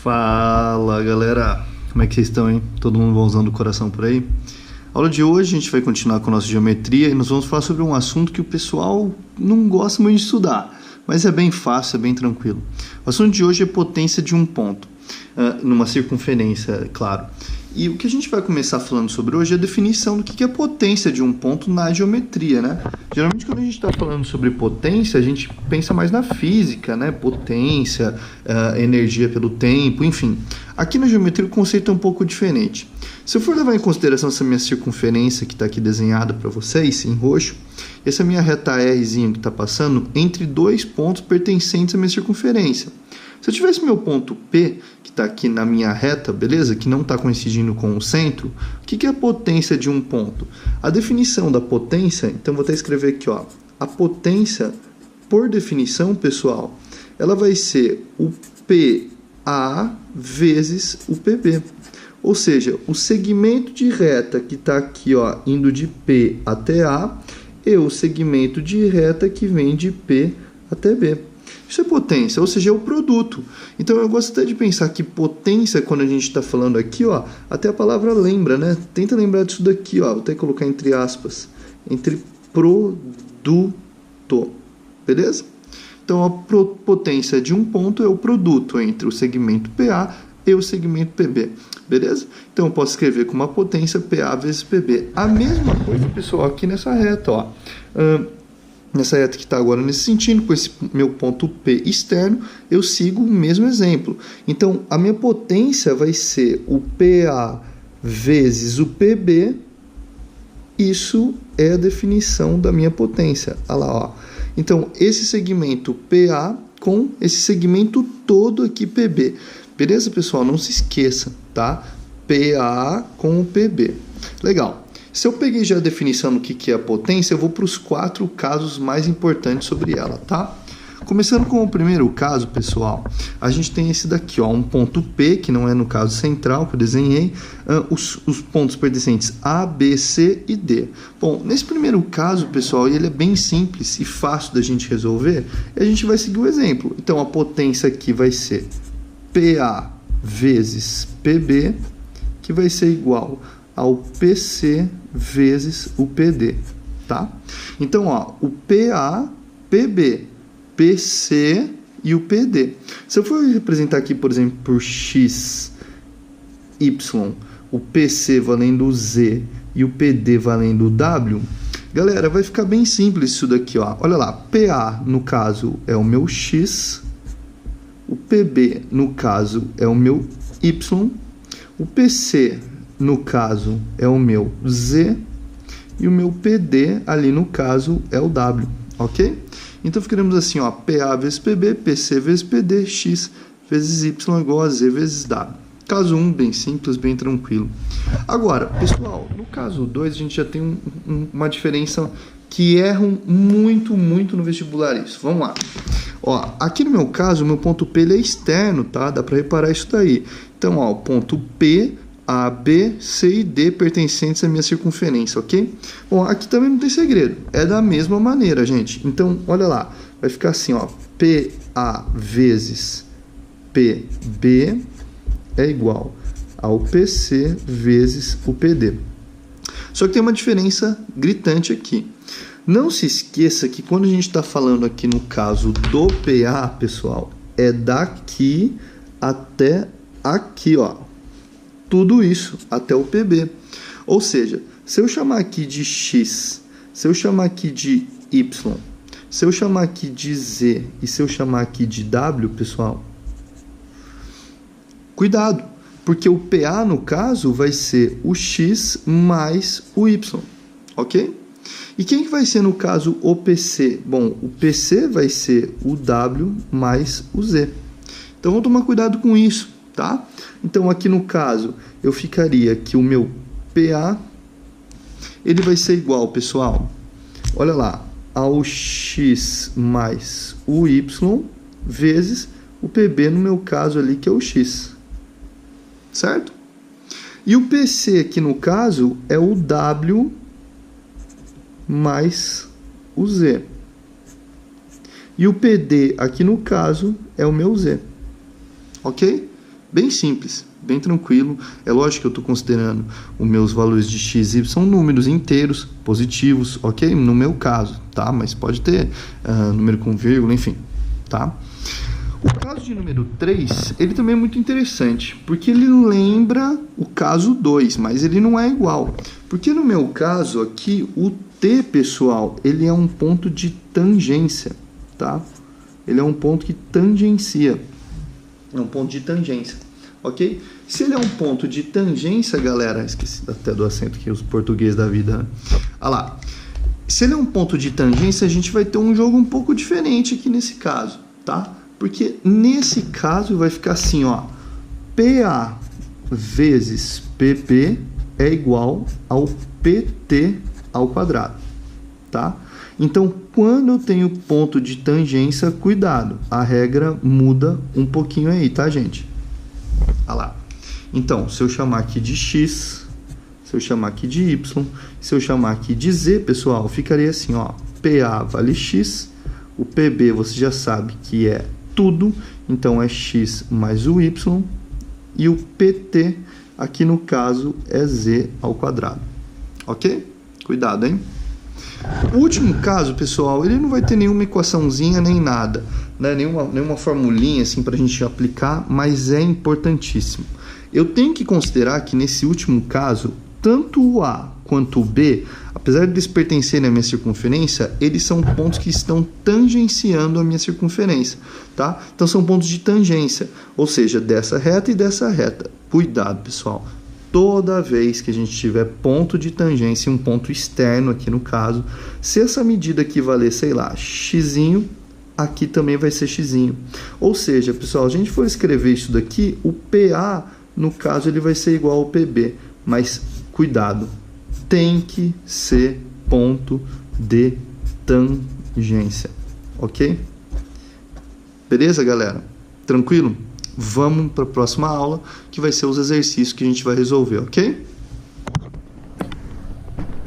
Fala galera, como é que vocês estão, hein? Todo mundo usando o coração por aí? A aula de hoje a gente vai continuar com a nossa geometria e nós vamos falar sobre um assunto que o pessoal não gosta muito de estudar, mas é bem fácil, é bem tranquilo. O assunto de hoje é potência de um ponto, numa circunferência, claro. E o que a gente vai começar falando sobre hoje é a definição do que é potência de um ponto na geometria, né? Geralmente quando a gente está falando sobre potência, a gente pensa mais na física, né? Potência, energia pelo tempo, enfim. Aqui na geometria o conceito é um pouco diferente. Se eu for levar em consideração essa minha circunferência que está aqui desenhada para vocês, em roxo, essa minha reta Rzinha que está passando entre dois pontos pertencentes à minha circunferência. Se eu tivesse meu ponto P, que está aqui na minha reta, beleza? Que não está coincidindo com o centro, o que é a potência de um ponto? A definição da potência, então vou até escrever aqui, ó. A potência, por definição, pessoal, ela vai ser o PA vezes o PB. Ou seja, o segmento de reta que está aqui, ó, indo de P até A, e o segmento de reta que vem de P até B. Isso é potência, ou seja, é o produto. Então eu gosto até de pensar que potência, quando a gente está falando aqui, ó, até a palavra lembra, né? Tenta lembrar disso daqui, ó, vou até colocar entre aspas, entre produto, beleza? Então a potência de um ponto é o produto entre o segmento PA e o segmento PB, beleza? Então eu posso escrever com uma potência PA vezes PB. A mesma coisa, pessoal, aqui nessa reta, ó. Nessa reta que está agora nesse sentido, com esse meu ponto P externo, eu sigo o mesmo exemplo. Então, a minha potência vai ser o PA vezes o PB. Isso é a definição da minha potência. Olha lá, ó. Então, esse segmento PA com esse segmento todo aqui PB. Beleza, pessoal? Não se esqueça, tá? PA com o PB. Legal. Se eu peguei já a definição do que é a potência, eu vou para os 4 casos mais importantes sobre ela, tá? Começando com o primeiro caso, pessoal, a gente tem esse daqui, ó, um ponto P, que não é no caso central que eu desenhei, os pontos pertencentes A, B, C e D. Bom, nesse primeiro caso, pessoal, ele é bem simples e fácil da gente resolver, e a gente vai seguir o exemplo. Então, a potência aqui vai ser PA vezes PB, que vai ser igual ao PC vezes o PD, tá? Então, ó, o PA, PB, PC e o PD. Se eu for representar aqui, por exemplo, por X, Y, o PC valendo o Z e o PD valendo o W, galera, vai ficar bem simples isso daqui, ó. Olha lá, PA, no caso, é o meu X, o PB, no caso, é o meu Y, o PC, no caso, é o meu Z e o meu PD, ali no caso, é o W, ok? Então, ficaremos assim, ó, PA vezes PB, PC vezes PD, X vezes Y igual a Z vezes W. Caso 1, bem simples, bem tranquilo. Agora, pessoal, no caso 2, a gente já tem uma diferença que erram muito no vestibular isso. Vamos lá. Ó, aqui no meu caso, o meu ponto P ele é externo, tá? Dá para reparar isso daí. Então, ó, o ponto P, A, B, C e D pertencentes à minha circunferência, ok? Bom, aqui também não tem segredo. É da mesma maneira, gente. Então, olha lá. Vai ficar assim, ó. PA vezes PB é igual ao PC vezes o PD. Só que tem uma diferença gritante aqui. Não se esqueça que quando a gente está falando aqui no caso do PA, pessoal, é daqui até aqui, ó. Tudo isso até o PB. Ou seja, se eu chamar aqui de X, se eu chamar aqui de Y, se eu chamar aqui de Z e se eu chamar aqui de W, pessoal, cuidado, porque o PA, no caso, vai ser o X mais o Y, ok? E quem que vai ser, no caso, o PC? Bom, o PC vai ser o W mais o Z. Então, vamos tomar cuidado com isso, tá? Então, aqui no caso, eu ficaria que o meu PA, ele vai ser igual, pessoal, olha lá, ao X mais o Y vezes o PB, no meu caso ali, que é o X. Certo? E o PC aqui, no caso, é o W mais o Z. E o PD aqui, no caso, é o meu Z. Ok? Bem simples, bem tranquilo. É lógico que eu estou considerando os meus valores de x e y são números inteiros, positivos, ok? No meu caso, tá? Mas pode ter número com vírgula, enfim, tá? O caso de número 3, ele também é muito interessante, porque ele lembra o caso 2, mas ele não é igual. Porque no meu caso aqui, o t, pessoal, ele é um ponto de tangência, tá? Ele é um ponto que tangencia. É um ponto de tangência, ok? Se ele é um ponto de tangência, galera, esqueci até do acento aqui, os portugueses da vida, né? Olha lá. Se ele é um ponto de tangência, a gente vai ter um jogo um pouco diferente aqui nesse caso, tá? Porque nesse caso vai ficar assim, ó. PA vezes PP é igual ao PT ao quadrado, tá? Então, quando eu tenho ponto de tangência, cuidado, a regra muda um pouquinho aí, tá, gente? Olha lá. Então, se eu chamar aqui de x, se eu chamar aqui de y, se eu chamar aqui de z, pessoal, ficaria assim, ó. PA vale x, o PB você já sabe que é tudo, então é x mais o y, e o PT, aqui no caso, é z ao quadrado. Ok? Cuidado, hein? O último caso, pessoal, ele não vai ter nenhuma equaçãozinha nem nada, né? nenhuma formulinha assim para a gente aplicar, mas é importantíssimo. Eu tenho que considerar que nesse último caso, tanto o A quanto o B, apesar de eles pertencerem à minha circunferência, eles são pontos que estão tangenciando a minha circunferência, tá? Então são pontos de tangência, ou seja, dessa reta e dessa reta. Cuidado, pessoal. Toda vez que a gente tiver ponto de tangência, um ponto externo aqui no caso, se essa medida aqui valer, sei lá, x, aqui também vai ser x. Ou seja, pessoal, se a gente for escrever isso daqui, o PA, no caso, ele vai ser igual ao PB. Mas, cuidado, tem que ser ponto de tangência, ok? Beleza, galera? Tranquilo? Vamos para a próxima aula, que vai ser os exercícios que a gente vai resolver, ok?